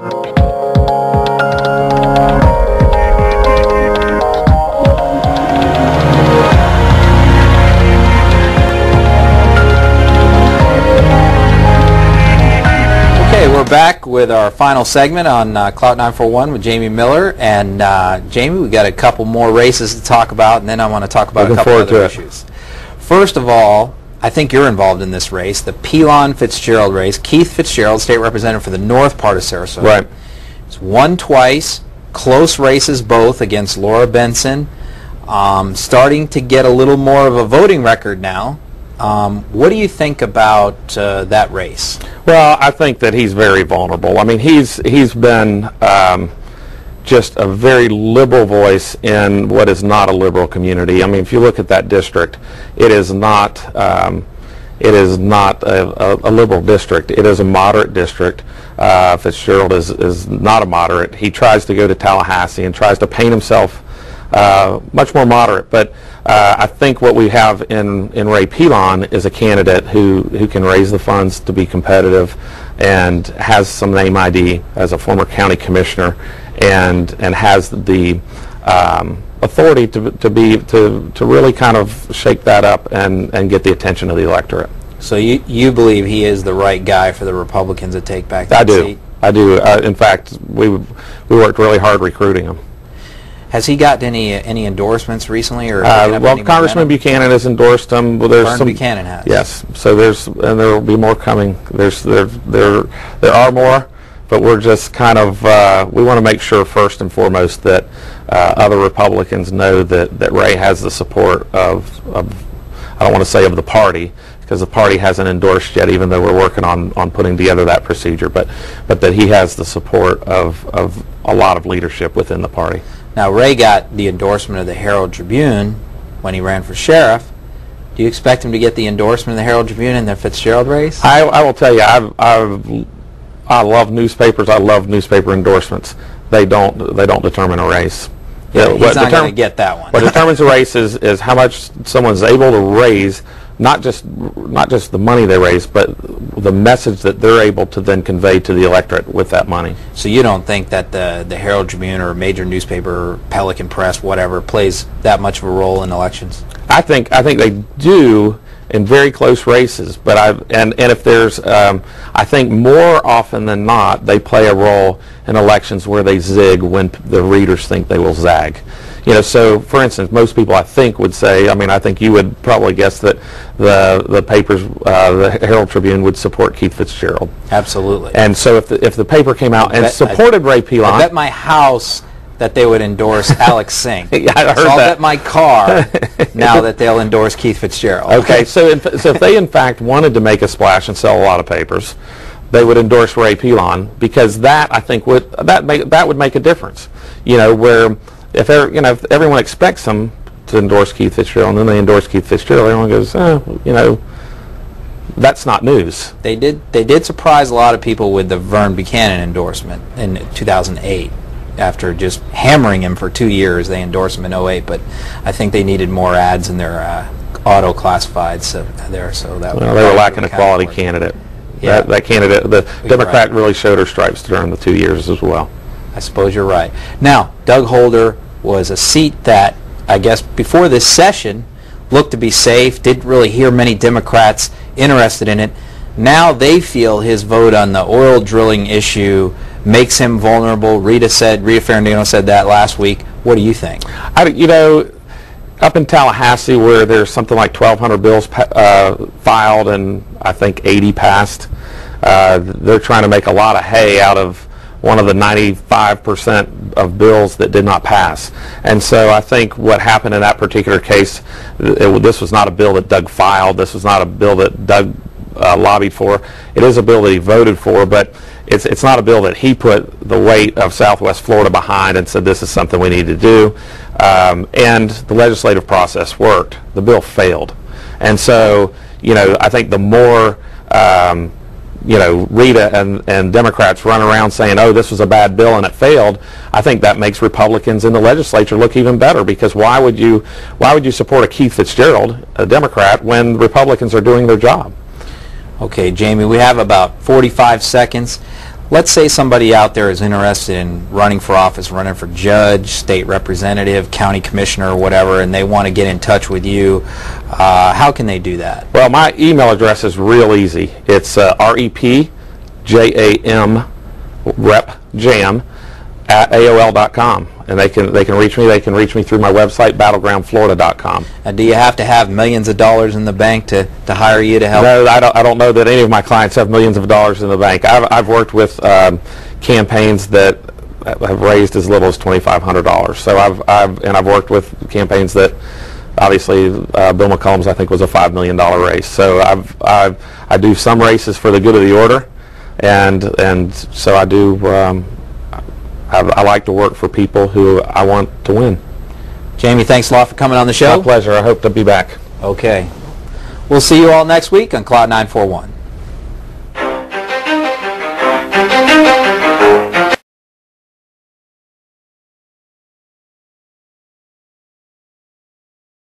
We're back with our final segment on Clout 941 with Jamie Miller. And Jamie, we got a couple more races to talk about, and then I want to talk about a couple other issues. First of all, I think you're involved in this race, the Pelon-Fitzgerald race. Keith Fitzgerald, state representative for the north part of Sarasota. Right. He's won twice, close races both against Laura Benson. Starting to get a little more of a voting record now. What do you think about that race? Well, I think that he's very vulnerable. I mean, he's been just a very liberal voice in what is not a liberal community. I mean, if you look at that district, it is not a liberal district. It is a moderate district. Fitzgerald is not a moderate. He tries to go to Tallahassee and tries to paint himself much more moderate, but I think what we have in Ray Pelon is a candidate who can raise the funds to be competitive and has some name ID as a former county commissioner and has the authority to really kind of shake that up and get the attention of the electorate. So you believe he is the right guy for the Republicans to take back that seat? I do. In fact, we worked really hard recruiting him. Has he gotten any endorsements recently, or well, Congressman Buchanan has endorsed him. Well, there's Buchanan has. Yes. So and there will be more coming. There are more, but we're just kind of we want to make sure first and foremost that other Republicans know that Ray has the support of I don't want to say of the party, because the party hasn't endorsed yet, even though we're working on putting together that procedure, but that he has the support of a lot of leadership within the party. Now, Ray got the endorsement of the Herald Tribune when he ran for sheriff. Do you expect him to get the endorsement of the Herald Tribune in the Fitzgerald race? I will tell you, I love newspapers. I love newspaper endorsements. They don't determine a race. Yeah, he's not going to get that one. What determines a race is how much someone's able to raise, not just the money they raise, but the message that they're able to then convey to the electorate with that money. So you don't think that the Herald Tribune or a major newspaper, Pelican Press, whatever, plays that much of a role in elections? I think they do in very close races, but and if there's I think more often than not they play a role in elections where they zig when the readers think they will zag. You know, so for instance, most people I think would say, I mean, I think you would probably guess that the papers, the Herald Tribune would support Keith Fitzgerald. Absolutely. And so if the paper came out and supported Ray Pelon, I bet my house that they would endorse Alex Singh. Yeah, I heard so I'll that. bet my car now that they'll endorse Keith Fitzgerald. Okay, so if they in fact wanted to make a splash and sell a lot of papers, they would endorse Ray Pelon, because that I think would make a difference. You know, where if everyone expects them to endorse Keith Fitzgerald and then they endorse Keith Fitzgerald, everyone goes, you know, that's not news. They did surprise a lot of people with the Vern Buchanan endorsement in 2008. After just hammering him for 2 years, they endorsed him in 2008, but I think they needed more ads in their auto classifieds there, so that. Well, they were lacking a quality candidate. Yeah. That candidate, the Democrat really showed her stripes during the 2 years as well. I suppose you're right. Now, Doug Holder was a seat that, I guess, before this session looked to be safe, didn't really hear many Democrats interested in it. Now they feel his vote on the oil drilling issue makes him vulnerable. Rita Ferrandino said that last week. What do you think? You know, up in Tallahassee, where there's something like 1,200 bills filed and I think 80 passed, they're trying to make a lot of hay out of one of the 95% of bills that did not pass. And so I think what happened in that particular case, this was not a bill that Doug filed. This was not a bill that Doug lobbied for. It is a bill that he voted for, but it's not a bill that he put the weight of Southwest Florida behind and said this is something we need to do. And the legislative process worked. The bill failed. And so, you know, I think the more you know, Rita and Democrats run around saying, oh, this was a bad bill and it failed, I think that makes Republicans in the legislature look even better, because why would you support a Keith Fitzgerald, a Democrat, when Republicans are doing their job? Okay, Jamie, we have about 45 seconds. let's say somebody out there is interested in running for office, running for judge, state representative, county commissioner, or whatever, and they want to get in touch with you. How can they do that? Well, my email address is real easy. It's repjam, repjam, at AOL.com. And they can reach me. They can reach me through my website, battlegroundflorida.com. And do you have to have millions of dollars in the bank to hire you to help? No, I don't know that any of my clients have millions of dollars in the bank. I've worked with campaigns that have raised as little as $2,500. So I've worked with campaigns that, obviously, Bill McCollum's I think was a $5 million race. So I do some races for the good of the order, and so I do. I like to work for people who I want to win. Jamie, thanks a lot for coming on the show. My pleasure. I hope to be back. Okay. We'll see you all next week on Clout 941.